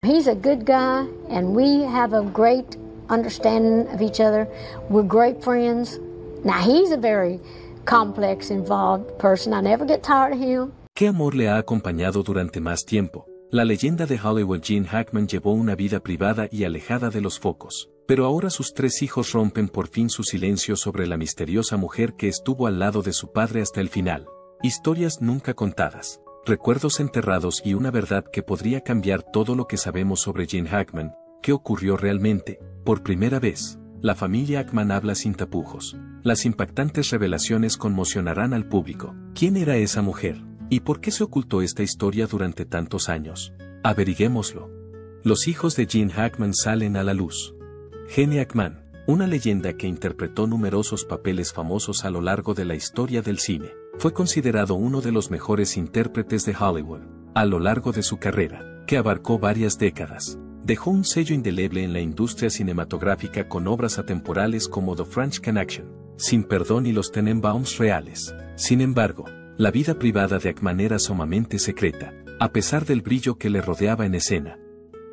He's a good guy, and we have a great understanding of each other. We're great friends. Now, he's a very complex, involved person. I never get tired of him. ¿Qué amor le ha acompañado durante más tiempo? La leyenda de Hollywood Gene Hackman llevó una vida privada y alejada de los focos. Pero ahora sus 3 hijos rompen por fin su silencio sobre la misteriosa mujer que estuvo al lado de su padre hasta el final. Historias nunca contadas, recuerdos enterrados y una verdad que podría cambiar todo lo que sabemos sobre Gene Hackman. ¿Qué ocurrió realmente? Por primera vez, la familia Hackman habla sin tapujos. Las impactantes revelaciones conmocionarán al público. ¿Quién era esa mujer? ¿Y por qué se ocultó esta historia durante tantos años? Averiguémoslo. Los hijos de Gene Hackman salen a la luz. Gene Hackman, una leyenda que interpretó numerosos papeles famosos a lo largo de la historia del cine, fue considerado uno de los mejores intérpretes de Hollywood. A lo largo de su carrera, que abarcó varias décadas, dejó un sello indeleble en la industria cinematográfica con obras atemporales como The French Connection, Sin Perdón y Los Tenenbaums Reales. Sin embargo, la vida privada de Hackman era sumamente secreta, a pesar del brillo que le rodeaba en escena.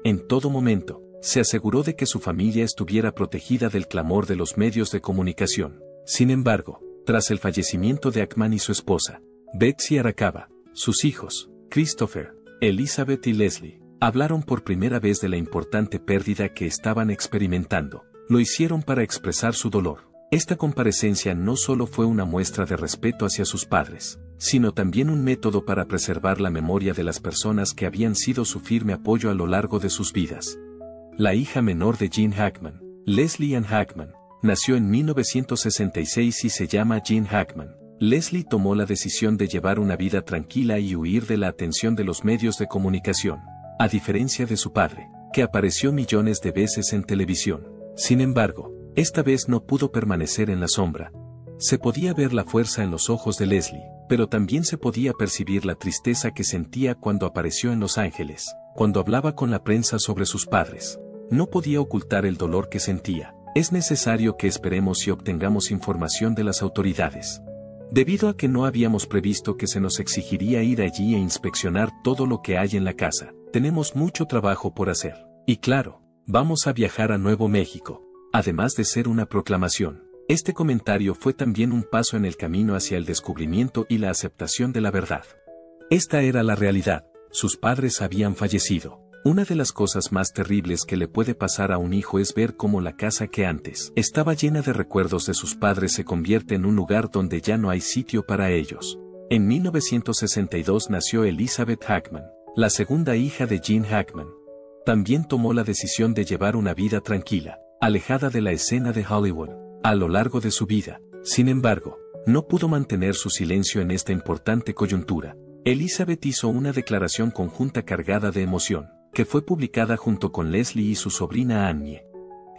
En todo momento, se aseguró de que su familia estuviera protegida del clamor de los medios de comunicación. Sin embargo, tras el fallecimiento de Hackman y su esposa, Betsy Arakawa, sus hijos, Christopher, Elizabeth y Leslie, hablaron por primera vez de la importante pérdida que estaban experimentando. Lo hicieron para expresar su dolor. Esta comparecencia no solo fue una muestra de respeto hacia sus padres, sino también un método para preservar la memoria de las personas que habían sido su firme apoyo a lo largo de sus vidas. La hija menor de Gene Hackman, Leslie Ann Hackman, nació en 1966 y se llama Gene Hackman. Leslie tomó la decisión de llevar una vida tranquila y huir de la atención de los medios de comunicación, a diferencia de su padre, que apareció millones de veces en televisión. Sin embargo, esta vez no pudo permanecer en la sombra. Se podía ver la fuerza en los ojos de Leslie, pero también se podía percibir la tristeza que sentía cuando apareció en Los Ángeles, cuando hablaba con la prensa sobre sus padres. No podía ocultar el dolor que sentía. Es necesario que esperemos y obtengamos información de las autoridades. Debido a que no habíamos previsto que se nos exigiría ir allí e inspeccionar todo lo que hay en la casa, tenemos mucho trabajo por hacer. Y claro, vamos a viajar a Nuevo México. Además de ser una proclamación, este comentario fue también un paso en el camino hacia el descubrimiento y la aceptación de la verdad. Esta era la realidad. Sus padres habían fallecido. Una de las cosas más terribles que le puede pasar a un hijo es ver cómo la casa que antes estaba llena de recuerdos de sus padres se convierte en un lugar donde ya no hay sitio para ellos. En 1962 nació Elizabeth Hackman, la segunda hija de Gene Hackman. También tomó la decisión de llevar una vida tranquila, alejada de la escena de Hollywood. A lo largo de su vida, sin embargo, no pudo mantener su silencio en esta importante coyuntura. Elizabeth hizo una declaración conjunta cargada de emoción, que fue publicada junto con Leslie y su sobrina Annie.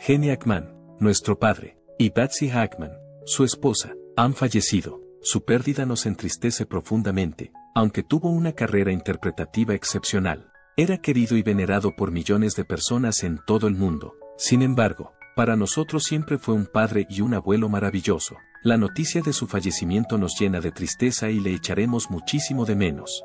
Gene Hackman, nuestro padre, y Betsy Hackman, su esposa, han fallecido. Su pérdida nos entristece profundamente, aunque tuvo una carrera interpretativa excepcional. Era querido y venerado por millones de personas en todo el mundo. Sin embargo, para nosotros siempre fue un padre y un abuelo maravilloso. La noticia de su fallecimiento nos llena de tristeza y le echaremos muchísimo de menos.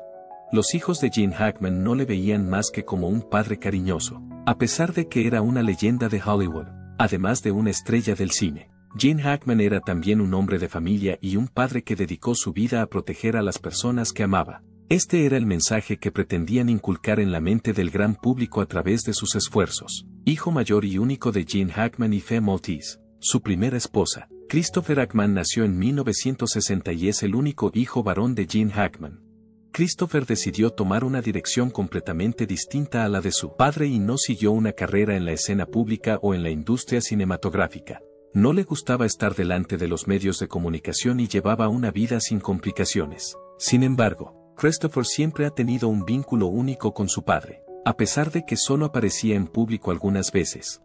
Los hijos de Gene Hackman no le veían más que como un padre cariñoso, a pesar de que era una leyenda de Hollywood, además de una estrella del cine. Gene Hackman era también un hombre de familia y un padre que dedicó su vida a proteger a las personas que amaba. Este era el mensaje que pretendían inculcar en la mente del gran público a través de sus esfuerzos. Hijo mayor y único de Gene Hackman y Fe Maltese, su primera esposa, Christopher Hackman nació en 1960 y es el único hijo varón de Gene Hackman. Christopher decidió tomar una dirección completamente distinta a la de su padre y no siguió una carrera en la escena pública o en la industria cinematográfica. No le gustaba estar delante de los medios de comunicación y llevaba una vida sin complicaciones. Sin embargo, Christopher siempre ha tenido un vínculo único con su padre, a pesar de que solo aparecía en público algunas veces.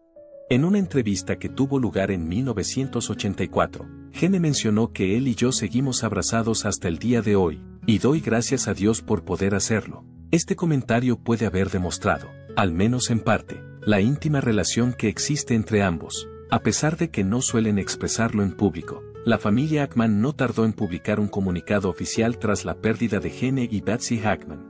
En una entrevista que tuvo lugar en 1984, Gene mencionó que él y yo seguimos abrazados hasta el día de hoy, y doy gracias a Dios por poder hacerlo. Este comentario puede haber demostrado, al menos en parte, la íntima relación que existe entre ambos. A pesar de que no suelen expresarlo en público, la familia Hackman no tardó en publicar un comunicado oficial tras la pérdida de Gene y Betsy Hackman.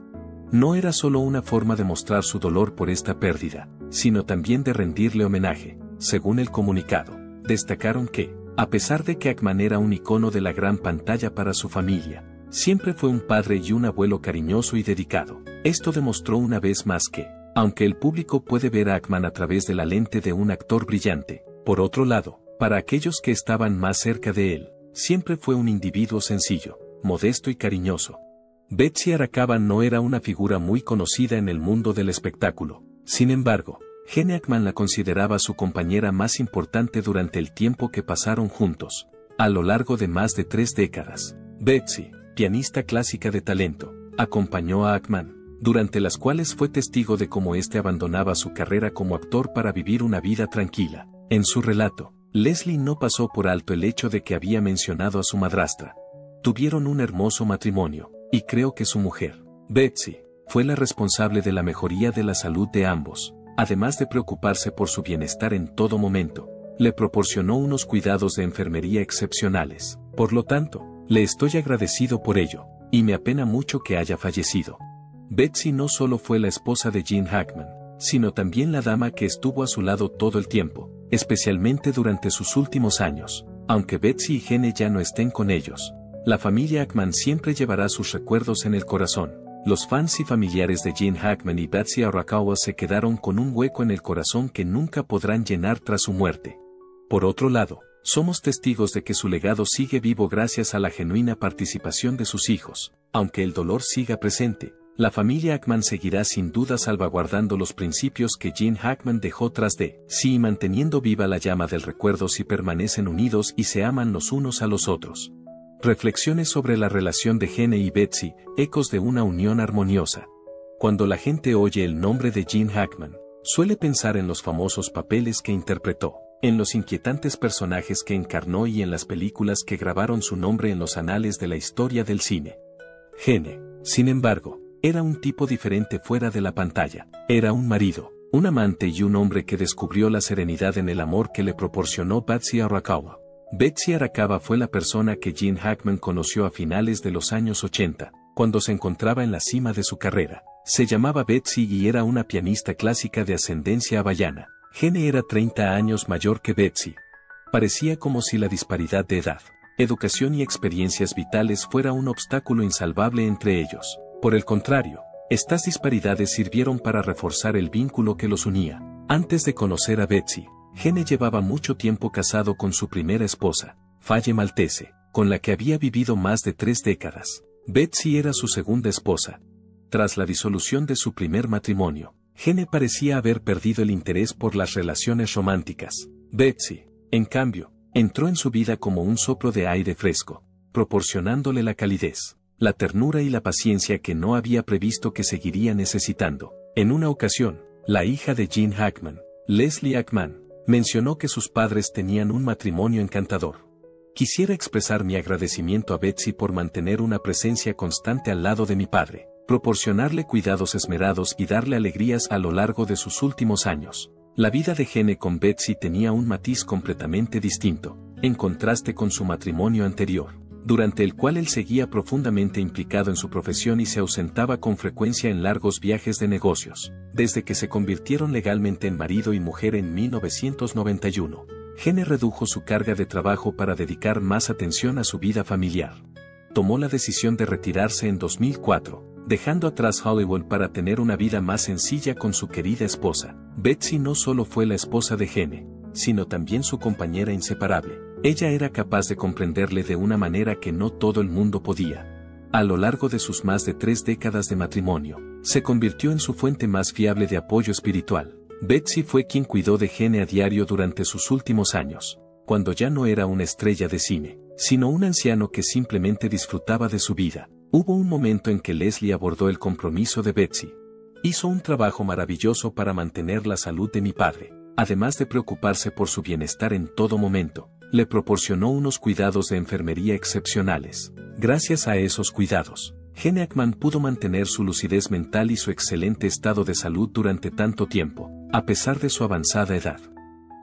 no era solo una forma de mostrar su dolor por esta pérdida, sino también de rendirle homenaje. Según el comunicado, destacaron que, a pesar de que Ackman era un icono de la gran pantalla para su familia, siempre fue un padre y un abuelo cariñoso y dedicado. Esto demostró una vez más que, aunque el público puede ver a Ackman a través de la lente de un actor brillante, por otro lado, para aquellos que estaban más cerca de él, siempre fue un individuo sencillo, modesto y cariñoso. Betsy Arakawa no era una figura muy conocida en el mundo del espectáculo. Sin embargo, Gene Hackman la consideraba su compañera más importante durante el tiempo que pasaron juntos, a lo largo de más de 3 décadas. Betsy, pianista clásica de talento, acompañó a Hackman, durante las cuales fue testigo de cómo éste abandonaba su carrera como actor para vivir una vida tranquila. En su relato, Leslie no pasó por alto el hecho de que había mencionado a su madrastra. Tuvieron un hermoso matrimonio, y creo que su mujer, Betsy, fue la responsable de la mejoría de la salud de ambos. Además de preocuparse por su bienestar en todo momento, le proporcionó unos cuidados de enfermería excepcionales. Por lo tanto, le estoy agradecido por ello, y me apena mucho que haya fallecido. Betsy no solo fue la esposa de Gene Hackman, sino también la dama que estuvo a su lado todo el tiempo, especialmente durante sus últimos años. Aunque Betsy y Gene ya no estén con ellos, la familia Hackman siempre llevará sus recuerdos en el corazón. Los fans y familiares de Gene Hackman y Betsy Arakawa se quedaron con un hueco en el corazón que nunca podrán llenar tras su muerte. Por otro lado, somos testigos de que su legado sigue vivo gracias a la genuina participación de sus hijos. Aunque el dolor siga presente, la familia Hackman seguirá sin duda salvaguardando los principios que Gene Hackman dejó tras de sí y manteniendo viva la llama del recuerdo si permanecen unidos y se aman los unos a los otros. Reflexiones sobre la relación de Gene y Betsy, ecos de una unión armoniosa. Cuando la gente oye el nombre de Gene Hackman, suele pensar en los famosos papeles que interpretó, en los inquietantes personajes que encarnó y en las películas que grabaron su nombre en los anales de la historia del cine. Gene, sin embargo, era un tipo diferente fuera de la pantalla. Era un marido, un amante y un hombre que descubrió la serenidad en el amor que le proporcionó Betsy Arakawa. Betsy Arakawa fue la persona que Gene Hackman conoció a finales de los años 80, cuando se encontraba en la cima de su carrera. Se llamaba Betsy y era una pianista clásica de ascendencia hawaiana. Gene era 30 años mayor que Betsy. Parecía como si la disparidad de edad, educación y experiencias vitales fuera un obstáculo insalvable entre ellos. Por el contrario, estas disparidades sirvieron para reforzar el vínculo que los unía. Antes de conocer a Betsy, Gene llevaba mucho tiempo casado con su primera esposa, Faye Maltese, con la que había vivido más de 3 décadas. Betsy era su segunda esposa. Tras la disolución de su primer matrimonio, Gene parecía haber perdido el interés por las relaciones románticas. Betsy, en cambio, entró en su vida como un soplo de aire fresco, proporcionándole la calidez, la ternura y la paciencia que no había previsto que seguiría necesitando. En una ocasión, la hija de Gene Hackman, Leslie Hackman, mencionó que sus padres tenían un matrimonio encantador. Quisiera expresar mi agradecimiento a Betsy por mantener una presencia constante al lado de mi padre, proporcionarle cuidados esmerados y darle alegrías a lo largo de sus últimos años. La vida de Gene con Betsy tenía un matiz completamente distinto, en contraste con su matrimonio anterior, durante el cual él seguía profundamente implicado en su profesión y se ausentaba con frecuencia en largos viajes de negocios. Desde que se convirtieron legalmente en marido y mujer en 1991, Gene redujo su carga de trabajo para dedicar más atención a su vida familiar. Tomó la decisión de retirarse en 2004, dejando atrás Hollywood para tener una vida más sencilla con su querida esposa. Betsy no solo fue la esposa de Gene, sino también su compañera inseparable. Ella era capaz de comprenderle de una manera que no todo el mundo podía. A lo largo de sus más de 3 décadas de matrimonio, se convirtió en su fuente más fiable de apoyo espiritual. Betsy fue quien cuidó de Gene a diario durante sus últimos años, cuando ya no era una estrella de cine, sino un anciano que simplemente disfrutaba de su vida. Hubo un momento en que Leslie abordó el compromiso de Betsy. Hizo un trabajo maravilloso para mantener la salud de mi padre, además de preocuparse por su bienestar en todo momento. Le proporcionó unos cuidados de enfermería excepcionales. Gracias a esos cuidados, Gene Hackman pudo mantener su lucidez mental y su excelente estado de salud durante tanto tiempo, a pesar de su avanzada edad.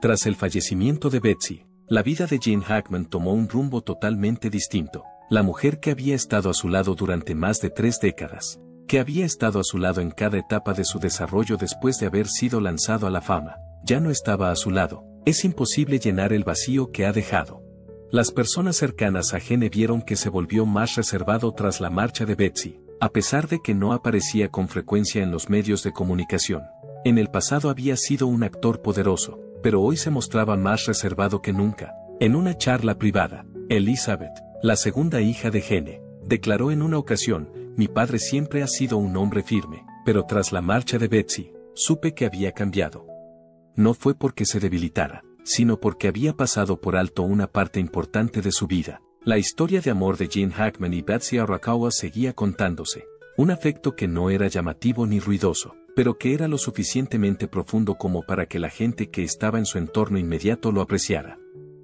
Tras el fallecimiento de Betsy, la vida de Gene Hackman tomó un rumbo totalmente distinto. La mujer que había estado a su lado durante más de 3 décadas, que había estado a su lado en cada etapa de su desarrollo después de haber sido lanzado a la fama, ya no estaba a su lado. Es imposible llenar el vacío que ha dejado. Las personas cercanas a Gene vieron que se volvió más reservado tras la marcha de Betsy, a pesar de que no aparecía con frecuencia en los medios de comunicación. En el pasado había sido un actor poderoso, pero hoy se mostraba más reservado que nunca. En una charla privada, Elizabeth, la segunda hija de Gene, declaró en una ocasión: mi padre siempre ha sido un hombre firme, pero tras la marcha de Betsy, supe que había cambiado. No fue porque se debilitara, sino porque había pasado por alto una parte importante de su vida. La historia de amor de Gene Hackman y Betsy Arakawa seguía contándose. Un afecto que no era llamativo ni ruidoso, pero que era lo suficientemente profundo como para que la gente que estaba en su entorno inmediato lo apreciara.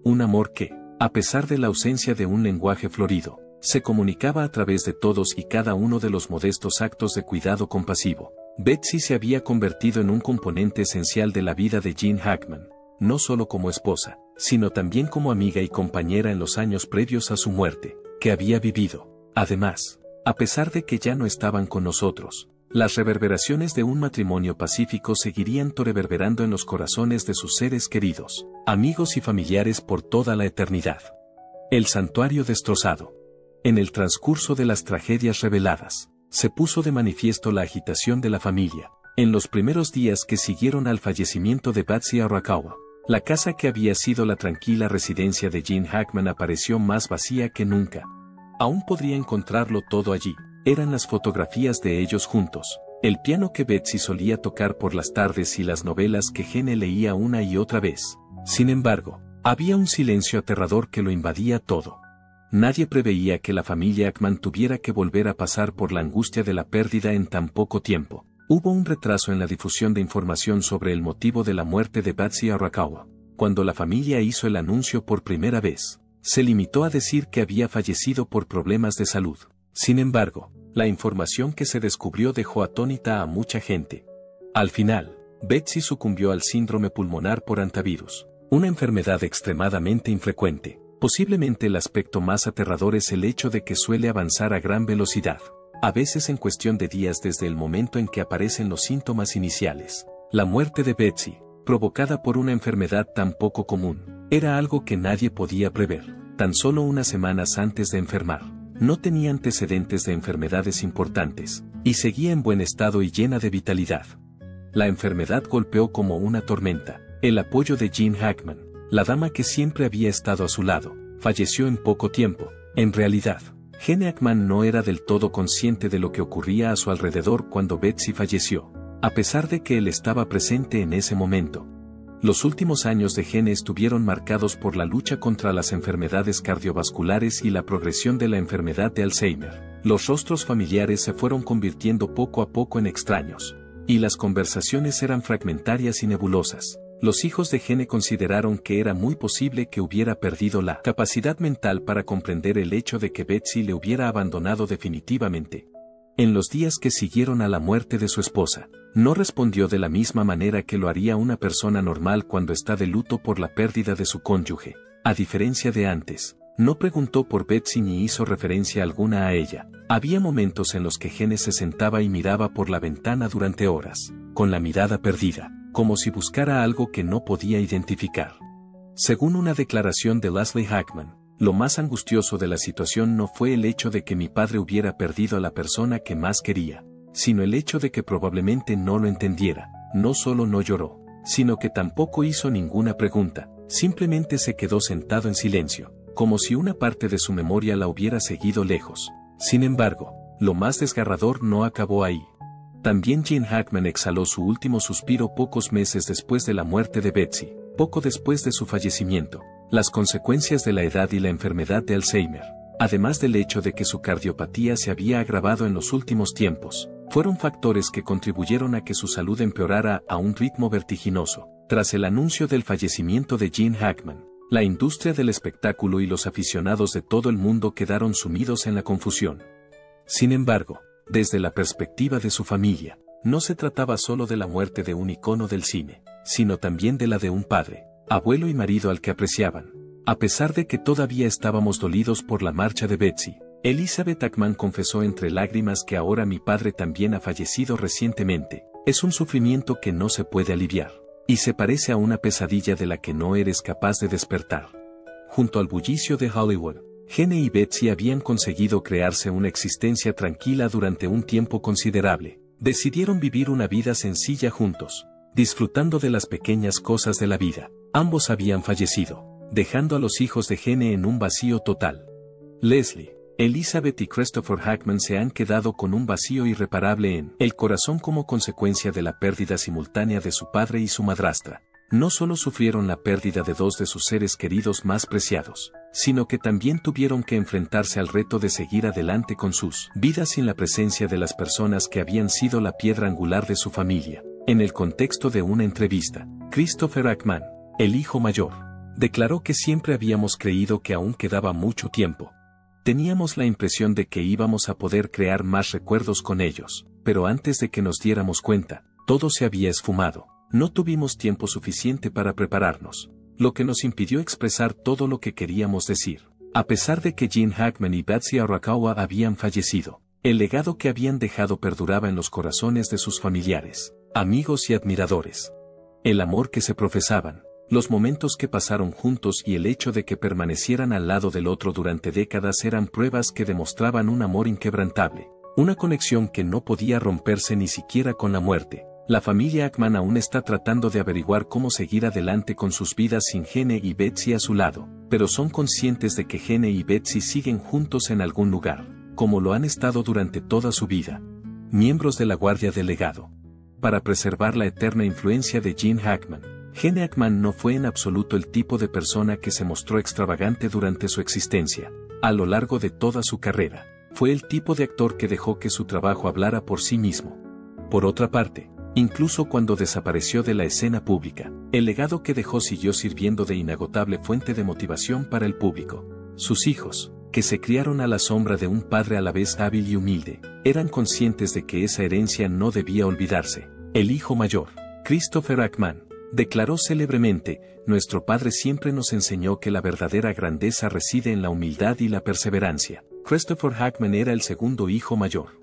Un amor que, a pesar de la ausencia de un lenguaje florido, se comunicaba a través de todos y cada uno de los modestos actos de cuidado compasivo. Betsy se había convertido en un componente esencial de la vida de Gene Hackman, no solo como esposa, sino también como amiga y compañera en los años previos a su muerte, que había vivido. Además, a pesar de que ya no estaban con nosotros, las reverberaciones de un matrimonio pacífico seguirían reverberando en los corazones de sus seres queridos, amigos y familiares por toda la eternidad. El santuario destrozado. En el transcurso de las tragedias reveladas, se puso de manifiesto la agitación de la familia. En los primeros días que siguieron al fallecimiento de Betsy Arakawa, la casa que había sido la tranquila residencia de Gene Hackman apareció más vacía que nunca. Aún podría encontrarlo todo allí. Eran las fotografías de ellos juntos, el piano que Betsy solía tocar por las tardes y las novelas que Gene leía una y otra vez. Sin embargo, había un silencio aterrador que lo invadía todo. Nadie preveía que la familia Hackman tuviera que volver a pasar por la angustia de la pérdida en tan poco tiempo. Hubo un retraso en la difusión de información sobre el motivo de la muerte de Betsy Arakawa. Cuando la familia hizo el anuncio por primera vez, se limitó a decir que había fallecido por problemas de salud. Sin embargo, la información que se descubrió dejó atónita a mucha gente. Al final, Betsy sucumbió al síndrome pulmonar por hantavirus, una enfermedad extremadamente infrecuente. Posiblemente el aspecto más aterrador es el hecho de que suele avanzar a gran velocidad, a veces en cuestión de días desde el momento en que aparecen los síntomas iniciales. La muerte de Betsy, provocada por una enfermedad tan poco común, era algo que nadie podía prever. Tan solo unas semanas antes de enfermar, no tenía antecedentes de enfermedades importantes, y seguía en buen estado y llena de vitalidad. La enfermedad golpeó como una tormenta. El apoyo de Gene Hackman, la dama que siempre había estado a su lado, falleció en poco tiempo. En realidad, Gene Hackman no era del todo consciente de lo que ocurría a su alrededor cuando Betsy falleció, a pesar de que él estaba presente en ese momento. Los últimos años de Gene estuvieron marcados por la lucha contra las enfermedades cardiovasculares y la progresión de la enfermedad de Alzheimer. Los rostros familiares se fueron convirtiendo poco a poco en extraños, y las conversaciones eran fragmentarias y nebulosas. Los hijos de Gene consideraron que era muy posible que hubiera perdido la capacidad mental para comprender el hecho de que Betsy le hubiera abandonado definitivamente. En los días que siguieron a la muerte de su esposa, no respondió de la misma manera que lo haría una persona normal cuando está de luto por la pérdida de su cónyuge. A diferencia de antes, no preguntó por Betsy ni hizo referencia alguna a ella. Había momentos en los que Gene se sentaba y miraba por la ventana durante horas, con la mirada perdida, como si buscara algo que no podía identificar. Según una declaración de Leslie Hackman, lo más angustioso de la situación no fue el hecho de que mi padre hubiera perdido a la persona que más quería, sino el hecho de que probablemente no lo entendiera. No solo no lloró, sino que tampoco hizo ninguna pregunta, simplemente se quedó sentado en silencio, como si una parte de su memoria la hubiera seguido lejos. Sin embargo, lo más desgarrador no acabó ahí. También Gene Hackman exhaló su último suspiro pocos meses después de la muerte de Betsy. Poco después de su fallecimiento, las consecuencias de la edad y la enfermedad de Alzheimer, además del hecho de que su cardiopatía se había agravado en los últimos tiempos, fueron factores que contribuyeron a que su salud empeorara a un ritmo vertiginoso. Tras el anuncio del fallecimiento de Gene Hackman, la industria del espectáculo y los aficionados de todo el mundo quedaron sumidos en la confusión. Sin embargo, desde la perspectiva de su familia, no se trataba solo de la muerte de un icono del cine, sino también de la de un padre, abuelo y marido al que apreciaban. A pesar de que todavía estábamos dolidos por la marcha de Betsy, Elizabeth Ackman confesó entre lágrimas que ahora mi padre también ha fallecido recientemente. Es un sufrimiento que no se puede aliviar, y se parece a una pesadilla de la que no eres capaz de despertar. Junto al bullicio de Hollywood, Gene y Betsy habían conseguido crearse una existencia tranquila durante un tiempo considerable. Decidieron vivir una vida sencilla juntos, disfrutando de las pequeñas cosas de la vida. Ambos habían fallecido, dejando a los hijos de Gene en un vacío total. Leslie, Elizabeth y Christopher Hackman se han quedado con un vacío irreparable en el corazón como consecuencia de la pérdida simultánea de su padre y su madrastra. No solo sufrieron la pérdida de dos de sus seres queridos más preciados, sino que también tuvieron que enfrentarse al reto de seguir adelante con sus vidas sin la presencia de las personas que habían sido la piedra angular de su familia. En el contexto de una entrevista, Christopher Hackman, el hijo mayor, declaró que siempre habíamos creído que aún quedaba mucho tiempo. Teníamos la impresión de que íbamos a poder crear más recuerdos con ellos, pero antes de que nos diéramos cuenta, todo se había esfumado. No tuvimos tiempo suficiente para prepararnos, lo que nos impidió expresar todo lo que queríamos decir. A pesar de que Gene Hackman y Betsy Arakawa habían fallecido, el legado que habían dejado perduraba en los corazones de sus familiares, amigos y admiradores. El amor que se profesaban, los momentos que pasaron juntos y el hecho de que permanecieran al lado del otro durante décadas eran pruebas que demostraban un amor inquebrantable, una conexión que no podía romperse ni siquiera con la muerte. La familia Ackman aún está tratando de averiguar cómo seguir adelante con sus vidas sin Gene y Betsy a su lado, pero son conscientes de que Gene y Betsy siguen juntos en algún lugar, como lo han estado durante toda su vida. Miembros de la Guardia del Legado. Para preservar la eterna influencia de Gene Hackman, Gene Hackman no fue en absoluto el tipo de persona que se mostró extravagante durante su existencia. A lo largo de toda su carrera, fue el tipo de actor que dejó que su trabajo hablara por sí mismo. Por otra parte, incluso cuando desapareció de la escena pública, el legado que dejó siguió sirviendo de inagotable fuente de motivación para el público. Sus hijos, que se criaron a la sombra de un padre a la vez hábil y humilde, eran conscientes de que esa herencia no debía olvidarse. El hijo mayor, Christopher Hackman, declaró célebremente: "Nuestro padre siempre nos enseñó que la verdadera grandeza reside en la humildad y la perseverancia". Christopher Hackman era el segundo hijo mayor.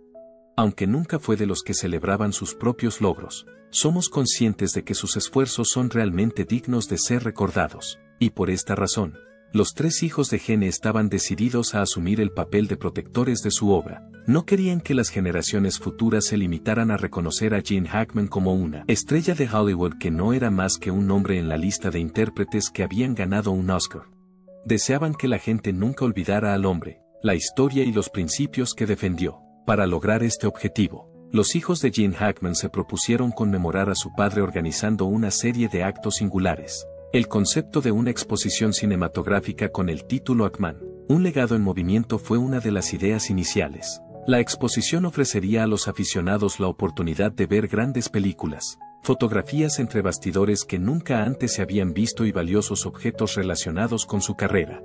Aunque nunca fue de los que celebraban sus propios logros, somos conscientes de que sus esfuerzos son realmente dignos de ser recordados, y por esta razón, los tres hijos de Gene estaban decididos a asumir el papel de protectores de su obra. No querían que las generaciones futuras se limitaran a reconocer a Gene Hackman como una estrella de Hollywood que no era más que un nombre en la lista de intérpretes que habían ganado un Oscar. Deseaban que la gente nunca olvidara al hombre, la historia y los principios que defendió. Para lograr este objetivo, los hijos de Gene Hackman se propusieron conmemorar a su padre organizando una serie de actos singulares. El concepto de una exposición cinematográfica con el título Hackman, un legado en movimiento, fue una de las ideas iniciales. La exposición ofrecería a los aficionados la oportunidad de ver grandes películas, fotografías entre bastidores que nunca antes se habían visto y valiosos objetos relacionados con su carrera.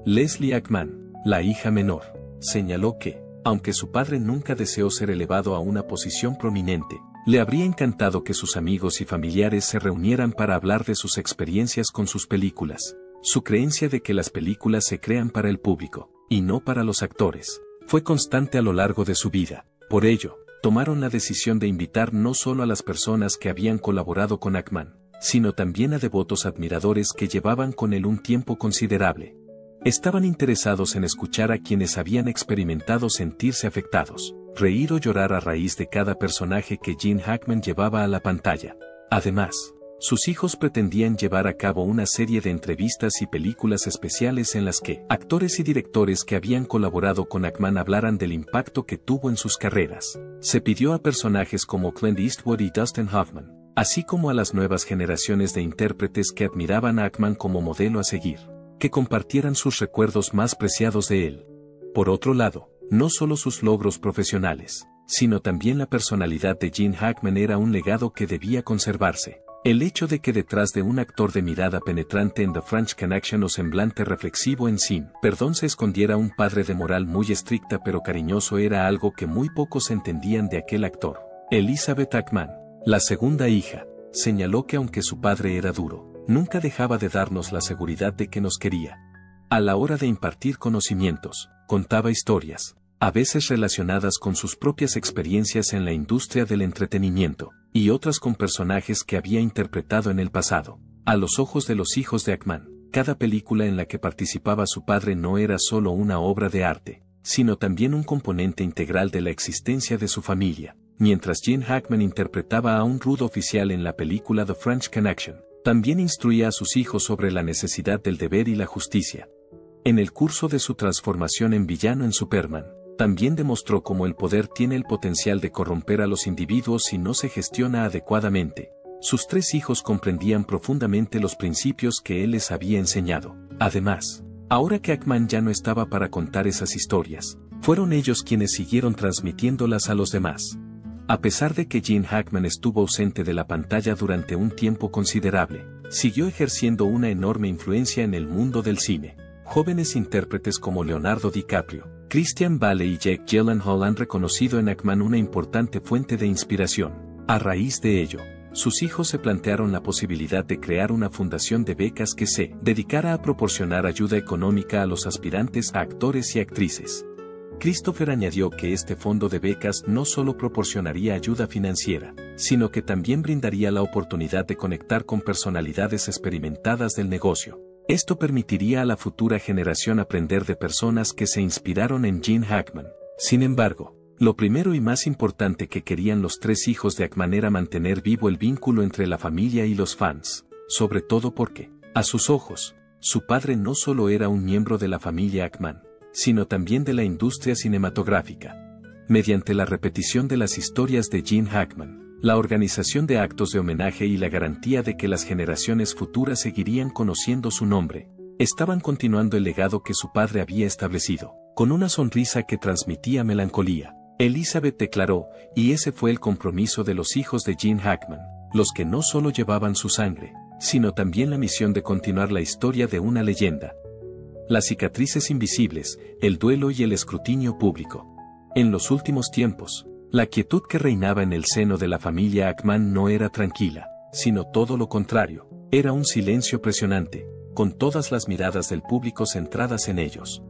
Leslie Hackman, la hija menor, señaló que, aunque su padre nunca deseó ser elevado a una posición prominente, le habría encantado que sus amigos y familiares se reunieran para hablar de sus experiencias con sus películas. Su creencia de que las películas se crean para el público, y no para los actores, fue constante a lo largo de su vida. Por ello, tomaron la decisión de invitar no solo a las personas que habían colaborado con Hackman, sino también a devotos admiradores que llevaban con él un tiempo considerable. Estaban interesados en escuchar a quienes habían experimentado sentirse afectados, reír o llorar a raíz de cada personaje que Gene Hackman llevaba a la pantalla. Además, sus hijos pretendían llevar a cabo una serie de entrevistas y películas especiales en las que actores y directores que habían colaborado con Hackman hablaran del impacto que tuvo en sus carreras. Se pidió a personajes como Clint Eastwood y Dustin Hoffman, así como a las nuevas generaciones de intérpretes que admiraban a Hackman como modelo a seguir, que compartieran sus recuerdos más preciados de él. Por otro lado, no solo sus logros profesionales, sino también la personalidad de Gene Hackman era un legado que debía conservarse. El hecho de que detrás de un actor de mirada penetrante en The French Connection o semblante reflexivo en Sin Perdón se escondiera un padre de moral muy estricta pero cariñoso era algo que muy pocos entendían de aquel actor. Elizabeth Hackman, la segunda hija, señaló que aunque su padre era duro, nunca dejaba de darnos la seguridad de que nos quería. A la hora de impartir conocimientos, contaba historias, a veces relacionadas con sus propias experiencias en la industria del entretenimiento, y otras con personajes que había interpretado en el pasado. A los ojos de los hijos de Hackman, cada película en la que participaba su padre no era solo una obra de arte, sino también un componente integral de la existencia de su familia. Mientras Gene Hackman interpretaba a un rudo oficial en la película The French Connection, también instruía a sus hijos sobre la necesidad del deber y la justicia. En el curso de su transformación en villano en Superman, también demostró cómo el poder tiene el potencial de corromper a los individuos si no se gestiona adecuadamente. Sus 3 hijos comprendían profundamente los principios que él les había enseñado. Además, ahora que Hackman ya no estaba para contar esas historias, fueron ellos quienes siguieron transmitiéndolas a los demás. A pesar de que Gene Hackman estuvo ausente de la pantalla durante un tiempo considerable, siguió ejerciendo una enorme influencia en el mundo del cine. Jóvenes intérpretes como Leonardo DiCaprio, Christian Bale y Jake Gyllenhaal han reconocido en Hackman una importante fuente de inspiración. A raíz de ello, sus hijos se plantearon la posibilidad de crear una fundación de becas que se dedicara a proporcionar ayuda económica a los aspirantes a actores y actrices. Christopher añadió que este fondo de becas no solo proporcionaría ayuda financiera, sino que también brindaría la oportunidad de conectar con personalidades experimentadas del negocio. Esto permitiría a la futura generación aprender de personas que se inspiraron en Gene Hackman. Sin embargo, lo primero y más importante que querían los 3 hijos de Hackman era mantener vivo el vínculo entre la familia y los fans, sobre todo porque, a sus ojos, su padre no solo era un miembro de la familia Hackman, sino también de la industria cinematográfica. Mediante la repetición de las historias de Gene Hackman, la organización de actos de homenaje y la garantía de que las generaciones futuras seguirían conociendo su nombre, estaban continuando el legado que su padre había establecido. Con una sonrisa que transmitía melancolía, Elizabeth declaró, y ese fue el compromiso de los hijos de Gene Hackman, los que no solo llevaban su sangre, sino también la misión de continuar la historia de una leyenda. Las cicatrices invisibles, el duelo y el escrutinio público. En los últimos tiempos, la quietud que reinaba en el seno de la familia Hackman no era tranquila, sino todo lo contrario, era un silencio presionante, con todas las miradas del público centradas en ellos.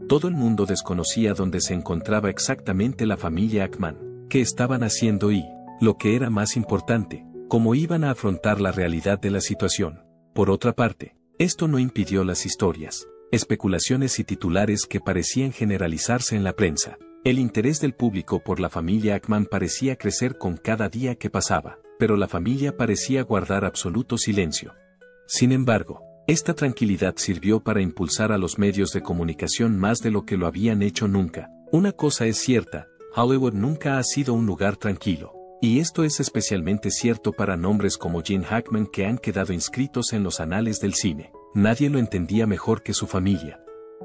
Todo el mundo desconocía dónde se encontraba exactamente la familia Hackman, qué estaban haciendo y, lo que era más importante, cómo iban a afrontar la realidad de la situación. Por otra parte, esto no impidió las historias, especulaciones y titulares que parecían generalizarse en la prensa. El interés del público por la familia Hackman parecía crecer con cada día que pasaba, pero la familia parecía guardar absoluto silencio. Sin embargo, esta tranquilidad sirvió para impulsar a los medios de comunicación más de lo que lo habían hecho nunca. Una cosa es cierta, Hollywood nunca ha sido un lugar tranquilo, y esto es especialmente cierto para nombres como Gene Hackman que han quedado inscritos en los anales del cine. Nadie lo entendía mejor que su familia.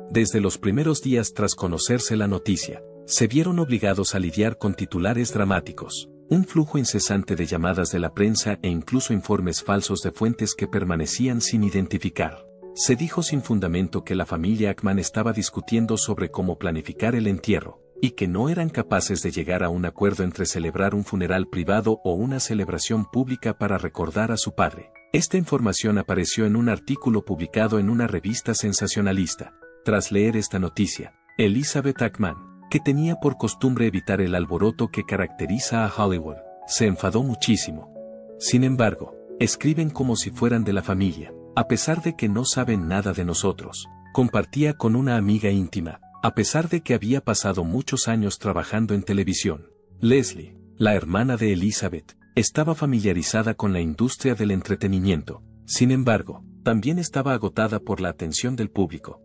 Desde los primeros días tras conocerse la noticia, se vieron obligados a lidiar con titulares dramáticos, un flujo incesante de llamadas de la prensa e incluso informes falsos de fuentes que permanecían sin identificar. Se dijo sin fundamento que la familia Hackman estaba discutiendo sobre cómo planificar el entierro, y que no eran capaces de llegar a un acuerdo entre celebrar un funeral privado o una celebración pública para recordar a su padre. Esta información apareció en un artículo publicado en una revista sensacionalista. Tras leer esta noticia, Elizabeth Hackman, que tenía por costumbre evitar el alboroto que caracteriza a Hollywood, se enfadó muchísimo. Sin embargo, escriben como si fueran de la familia, a pesar de que no saben nada de nosotros. Compartía con una amiga íntima, a pesar de que había pasado muchos años trabajando en televisión. Leslie, la hermana de Elizabeth, estaba familiarizada con la industria del entretenimiento. Sin embargo, también estaba agotada por la atención del público.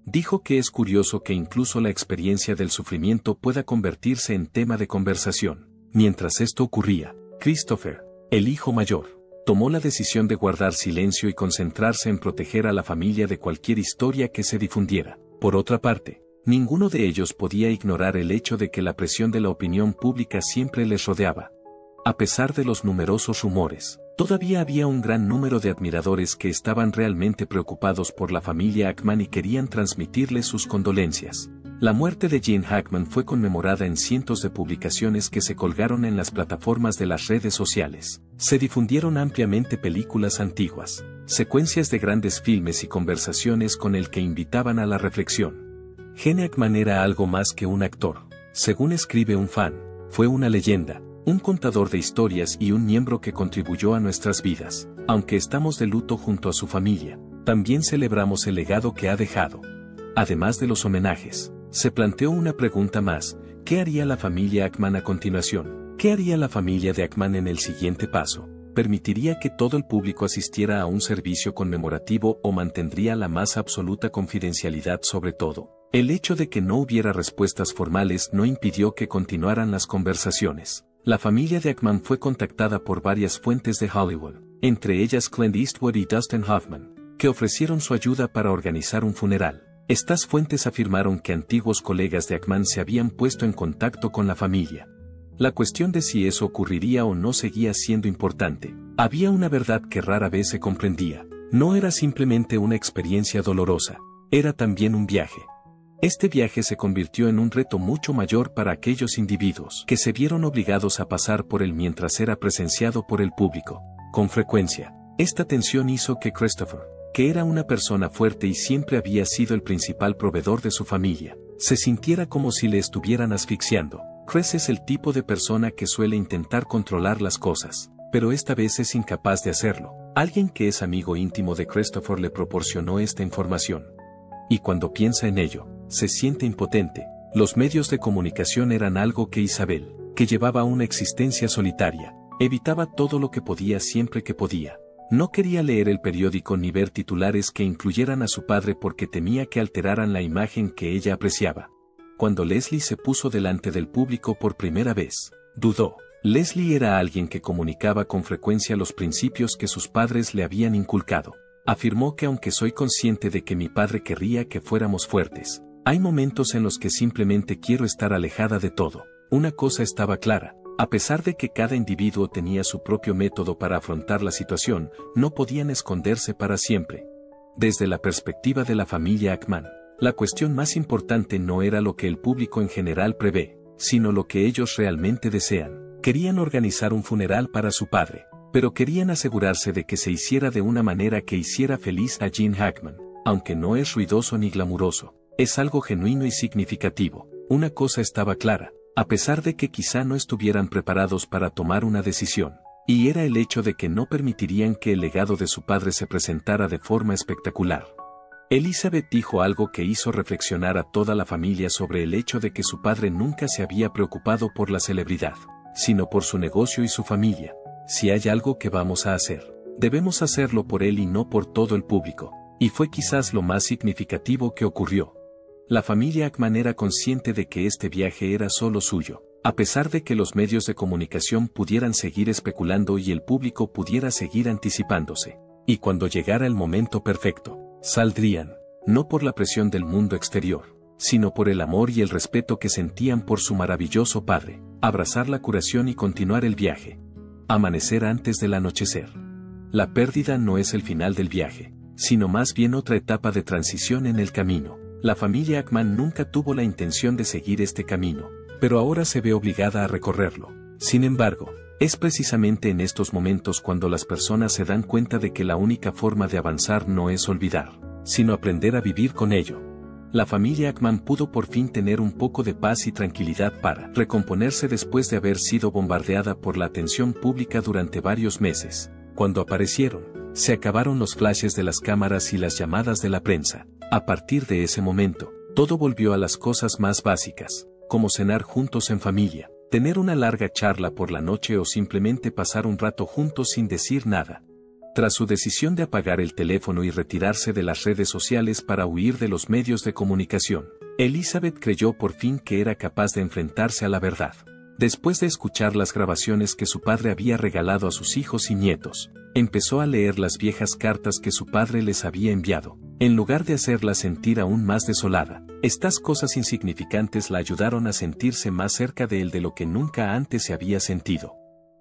Dijo que es curioso que incluso la experiencia del sufrimiento pueda convertirse en tema de conversación. Mientras esto ocurría, Christopher, el hijo mayor, tomó la decisión de guardar silencio y concentrarse en proteger a la familia de cualquier historia que se difundiera. Por otra parte, ninguno de ellos podía ignorar el hecho de que la presión de la opinión pública siempre les rodeaba. A pesar de los numerosos rumores, todavía había un gran número de admiradores que estaban realmente preocupados por la familia Hackman y querían transmitirles sus condolencias. La muerte de Gene Hackman fue conmemorada en cientos de publicaciones que se colgaron en las plataformas de las redes sociales. Se difundieron ampliamente películas antiguas, secuencias de grandes filmes y conversaciones con el que invitaban a la reflexión. Gene Hackman era algo más que un actor. Según escribe un fan, fue una leyenda, un contador de historias y un miembro que contribuyó a nuestras vidas. Aunque estamos de luto junto a su familia, también celebramos el legado que ha dejado. Además de los homenajes, se planteó una pregunta más: ¿qué haría la familia Hackman a continuación? ¿Qué haría la familia de Hackman en el siguiente paso? ¿Permitiría que todo el público asistiera a un servicio conmemorativo o mantendría la más absoluta confidencialidad sobre todo? El hecho de que no hubiera respuestas formales no impidió que continuaran las conversaciones. La familia de Hackman fue contactada por varias fuentes de Hollywood, entre ellas Clint Eastwood y Dustin Hoffman, que ofrecieron su ayuda para organizar un funeral. Estas fuentes afirmaron que antiguos colegas de Hackman se habían puesto en contacto con la familia. La cuestión de si eso ocurriría o no seguía siendo importante. Había una verdad que rara vez se comprendía. No era simplemente una experiencia dolorosa, era también un viaje. Este viaje se convirtió en un reto mucho mayor para aquellos individuos que se vieron obligados a pasar por él mientras era presenciado por el público. Con frecuencia, esta tensión hizo que Christopher, que era una persona fuerte y siempre había sido el principal proveedor de su familia, se sintiera como si le estuvieran asfixiando. Chris es el tipo de persona que suele intentar controlar las cosas, pero esta vez es incapaz de hacerlo. Alguien que es amigo íntimo de Christopher le proporcionó esta información. Y cuando piensa en ello, se siente impotente. Los medios de comunicación eran algo que Isabel, que llevaba una existencia solitaria, evitaba todo lo que podía siempre que podía. No quería leer el periódico ni ver titulares que incluyeran a su padre porque temía que alteraran la imagen que ella apreciaba. Cuando Leslie se puso delante del público por primera vez, dudó. Leslie era alguien que comunicaba con frecuencia los principios que sus padres le habían inculcado. Afirmó que aunque soy consciente de que mi padre querría que fuéramos fuertes, hay momentos en los que simplemente quiero estar alejada de todo. Una cosa estaba clara: a pesar de que cada individuo tenía su propio método para afrontar la situación, no podían esconderse para siempre. Desde la perspectiva de la familia Hackman, la cuestión más importante no era lo que el público en general prevé, sino lo que ellos realmente desean. Querían organizar un funeral para su padre, pero querían asegurarse de que se hiciera de una manera que hiciera feliz a Gene Hackman. Aunque no es ruidoso ni glamuroso, es algo genuino y significativo. Una cosa estaba clara, a pesar de que quizá no estuvieran preparados para tomar una decisión, y era el hecho de que no permitirían que el legado de su padre se presentara de forma espectacular. Elizabeth dijo algo que hizo reflexionar a toda la familia sobre el hecho de que su padre nunca se había preocupado por la celebridad, sino por su negocio y su familia. Si hay algo que vamos a hacer, debemos hacerlo por él y no por todo el público, y fue quizás lo más significativo que ocurrió. La familia Hackman era consciente de que este viaje era solo suyo, a pesar de que los medios de comunicación pudieran seguir especulando y el público pudiera seguir anticipándose. Y cuando llegara el momento perfecto, saldrían, no por la presión del mundo exterior, sino por el amor y el respeto que sentían por su maravilloso padre, abrazar la curación y continuar el viaje. Amanecer antes del anochecer. La pérdida no es el final del viaje, sino más bien otra etapa de transición en el camino. La familia Hackman nunca tuvo la intención de seguir este camino, pero ahora se ve obligada a recorrerlo. Sin embargo, es precisamente en estos momentos cuando las personas se dan cuenta de que la única forma de avanzar no es olvidar, sino aprender a vivir con ello. La familia Hackman pudo por fin tener un poco de paz y tranquilidad para recomponerse después de haber sido bombardeada por la atención pública durante varios meses. Cuando aparecieron, se acabaron los flashes de las cámaras y las llamadas de la prensa. A partir de ese momento, todo volvió a las cosas más básicas, como cenar juntos en familia, tener una larga charla por la noche o simplemente pasar un rato juntos sin decir nada. Tras su decisión de apagar el teléfono y retirarse de las redes sociales para huir de los medios de comunicación, Elizabeth creyó por fin que era capaz de enfrentarse a la verdad. Después de escuchar las grabaciones que su padre había regalado a sus hijos y nietos, empezó a leer las viejas cartas que su padre les había enviado. En lugar de hacerla sentir aún más desolada, estas cosas insignificantes la ayudaron a sentirse más cerca de él de lo que nunca antes se había sentido.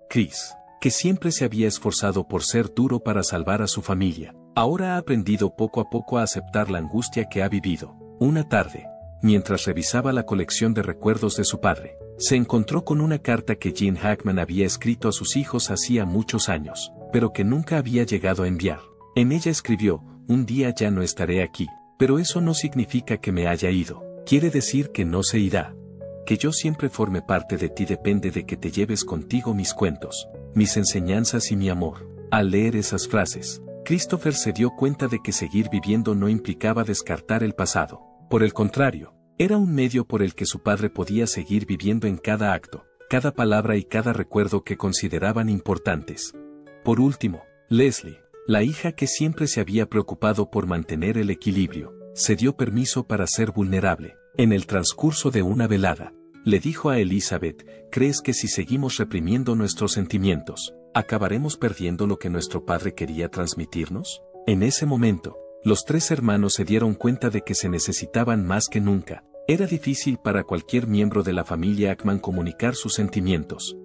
Chris, que siempre se había esforzado por ser duro para salvar a su familia, ahora ha aprendido poco a poco a aceptar la angustia que ha vivido. Una tarde, mientras revisaba la colección de recuerdos de su padre, se encontró con una carta que Gene Hackman había escrito a sus hijos hacía muchos años, pero que nunca había llegado a enviar. En ella escribió: un día ya no estaré aquí, pero eso no significa que me haya ido. quiere decir que no se irá. Que yo siempre forme parte de ti depende de que te lleves contigo mis cuentos, mis enseñanzas y mi amor. Al leer esas frases, Christopher se dio cuenta de que seguir viviendo no implicaba descartar el pasado. Por el contrario, era un medio por el que su padre podía seguir viviendo en cada acto, cada palabra y cada recuerdo que consideraban importantes. Por último, Leslie, la hija que siempre se había preocupado por mantener el equilibrio, se dio permiso para ser vulnerable. En el transcurso de una velada, le dijo a Elizabeth, ¿crees que si seguimos reprimiendo nuestros sentimientos, acabaremos perdiendo lo que nuestro padre quería transmitirnos? En ese momento, los tres hermanos se dieron cuenta de que se necesitaban más que nunca. Era difícil para cualquier miembro de la familia Hackman comunicar sus sentimientos.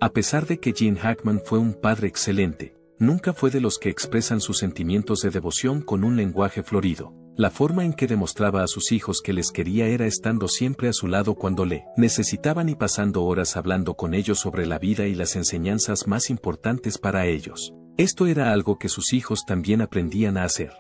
A pesar de que Gene Hackman fue un padre excelente, nunca fue de los que expresan sus sentimientos de devoción con un lenguaje florido. La forma en que demostraba a sus hijos que les quería era estando siempre a su lado cuando le necesitaban y pasando horas hablando con ellos sobre la vida y las enseñanzas más importantes para ellos. Esto era algo que sus hijos también aprendían a hacer.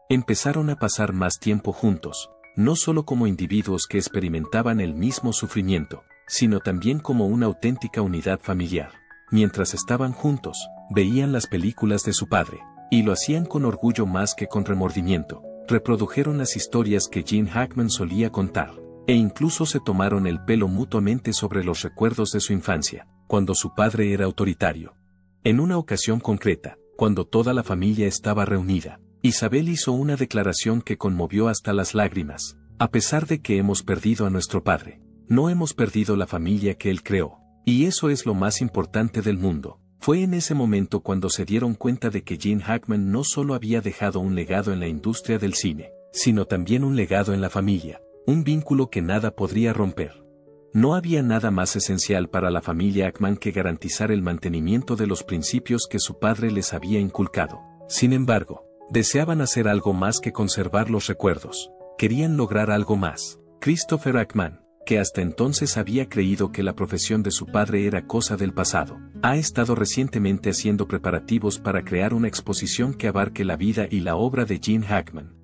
Empezaron a pasar más tiempo juntos, no solo como individuos que experimentaban el mismo sufrimiento, sino también como una auténtica unidad familiar. Mientras estaban juntos, veían las películas de su padre, y lo hacían con orgullo más que con remordimiento. Reprodujeron las historias que Gene Hackman solía contar, e incluso se tomaron el pelo mutuamente sobre los recuerdos de su infancia, cuando su padre era autoritario. En una ocasión concreta, cuando toda la familia estaba reunida, Isabel hizo una declaración que conmovió hasta las lágrimas. A pesar de que hemos perdido a nuestro padre, no hemos perdido la familia que él creó, y eso es lo más importante del mundo. Fue en ese momento cuando se dieron cuenta de que Gene Hackman no solo había dejado un legado en la industria del cine, sino también un legado en la familia, un vínculo que nada podría romper. No había nada más esencial para la familia Hackman que garantizar el mantenimiento de los principios que su padre les había inculcado. Sin embargo, deseaban hacer algo más que conservar los recuerdos. Querían lograr algo más. Christopher Hackman, que hasta entonces había creído que la profesión de su padre era cosa del pasado, ha estado recientemente haciendo preparativos para crear una exposición que abarque la vida y la obra de Gene Hackman.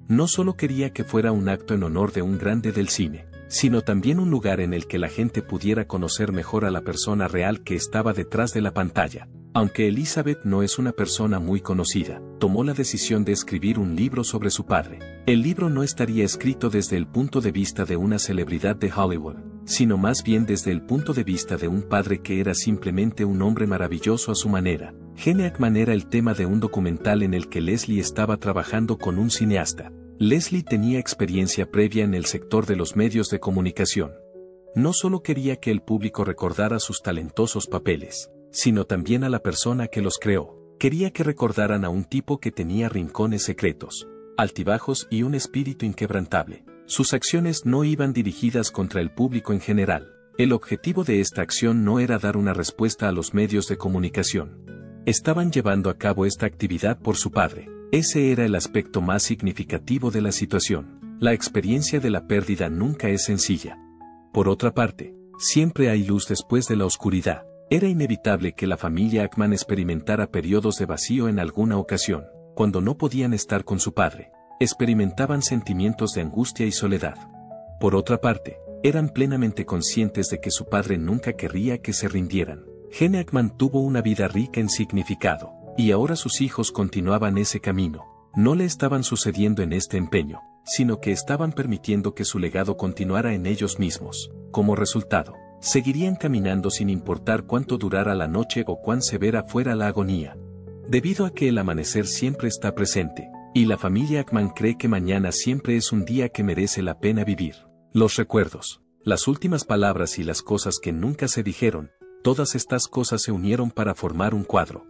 No solo quería que fuera un acto en honor de un grande del cine, sino también un lugar en el que la gente pudiera conocer mejor a la persona real que estaba detrás de la pantalla. Aunque Elizabeth no es una persona muy conocida, tomó la decisión de escribir un libro sobre su padre. El libro no estaría escrito desde el punto de vista de una celebridad de Hollywood, sino más bien desde el punto de vista de un padre que era simplemente un hombre maravilloso a su manera. Gene Hackman era el tema de un documental en el que Leslie estaba trabajando con un cineasta. Leslie tenía experiencia previa en el sector de los medios de comunicación. No solo quería que el público recordara sus talentosos papeles, sino también a la persona que los creó. Quería que recordaran a un tipo que tenía rincones secretos, altibajos y un espíritu inquebrantable. Sus acciones no iban dirigidas contra el público en general. El objetivo de esta acción no era dar una respuesta a los medios de comunicación. Estaban llevando a cabo esta actividad por su padre. Ese era el aspecto más significativo de la situación. La experiencia de la pérdida nunca es sencilla. Por otra parte, siempre hay luz después de la oscuridad. Era inevitable que la familia Hackman experimentara periodos de vacío en alguna ocasión, cuando no podían estar con su padre. Experimentaban sentimientos de angustia y soledad. Por otra parte, eran plenamente conscientes de que su padre nunca querría que se rindieran. Gene Hackman tuvo una vida rica en significado, y ahora sus hijos continuaban ese camino. No le estaban sucediendo en este empeño, sino que estaban permitiendo que su legado continuara en ellos mismos. Como resultado, seguirían caminando sin importar cuánto durara la noche o cuán severa fuera la agonía. Debido a que el amanecer siempre está presente, y la familia Hackman cree que mañana siempre es un día que merece la pena vivir. Los recuerdos, las últimas palabras y las cosas que nunca se dijeron, todas estas cosas se unieron para formar un cuadro.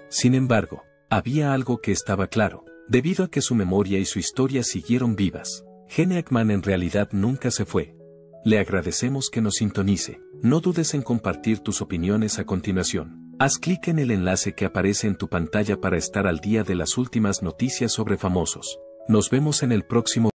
Sin embargo, había algo que estaba claro, debido a que su memoria y su historia siguieron vivas. Gene Hackman en realidad nunca se fue. Le agradecemos que nos sintonice. No dudes en compartir tus opiniones a continuación. Haz clic en el enlace que aparece en tu pantalla para estar al día de las últimas noticias sobre famosos. Nos vemos en el próximo